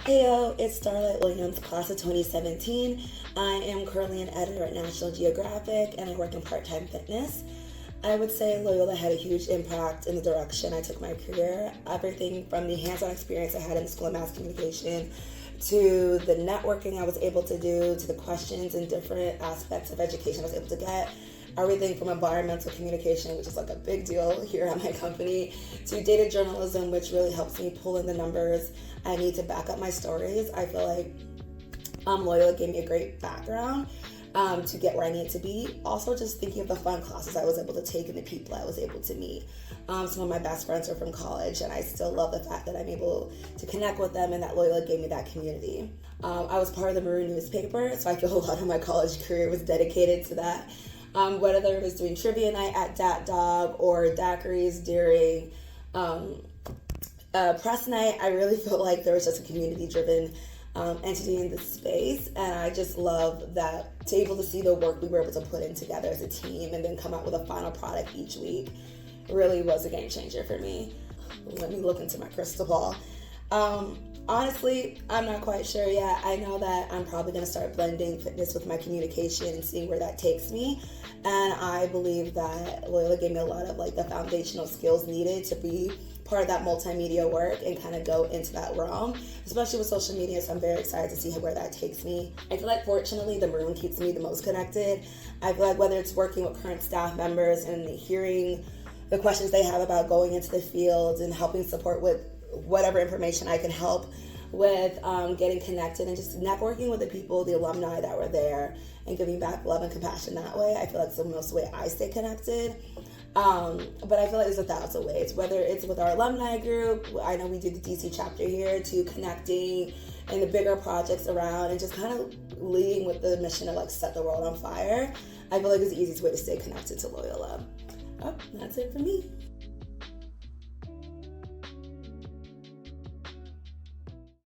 Heyo, it's Starlight Williams, class of 2017. I am currently an editor at National Geographic and I work in part-time fitness. I would say Loyola had a huge impact in the direction I took my career. Everything from the hands-on experience I had in the School of Mass Communication to the networking I was able to do, to the questions and different aspects of education I was able to get. Everything from environmental communication, which is like a big deal here at my company, to data journalism, which really helps me pull in the numbers I need to back up my stories. I feel like Loyola gave me a great background to get where I need to be. Also, just thinking of the fun classes I was able to take and the people I was able to meet. Some of my best friends are from college, and I still love the fact that I'm able to connect with them and that Loyola gave me that community. I was part of the Maroon newspaper, so I feel a lot of my college career was dedicated to that. Whether it was doing trivia night at Dat Dog or daiquiris during press night, I really felt like there was just a community-driven entity in this space, and I just love that to able to see the work we were able to put in together as a team and then come out with a final product each week really was a game changer for me. Let me look into my crystal ball. Honestly, I'm not quite sure yet. I know that I'm probably going to start blending fitness with my communication and seeing where that takes me. And I believe that Loyola gave me a lot of like the foundational skills needed to be part of that multimedia work and kind of go into that realm, especially with social media. So I'm very excited to see where that takes me. I feel like fortunately the Maroon keeps me the most connected. I feel like whether it's working with current staff members and hearing the questions they have about going into the field and helping support with whatever information I can help with, getting connected and just networking with the people, the alumni that were there, and giving back love and compassion that way. I feel like it's the most way I stay connected. But I feel like there's 1,000 ways, whether it's with our alumni group. I know we do the DC chapter here, to connecting and the bigger projects around and just kind of leading with the mission to like set the world on fire. I feel like it's the easiest way to stay connected to Loyola. Oh, that's it for me.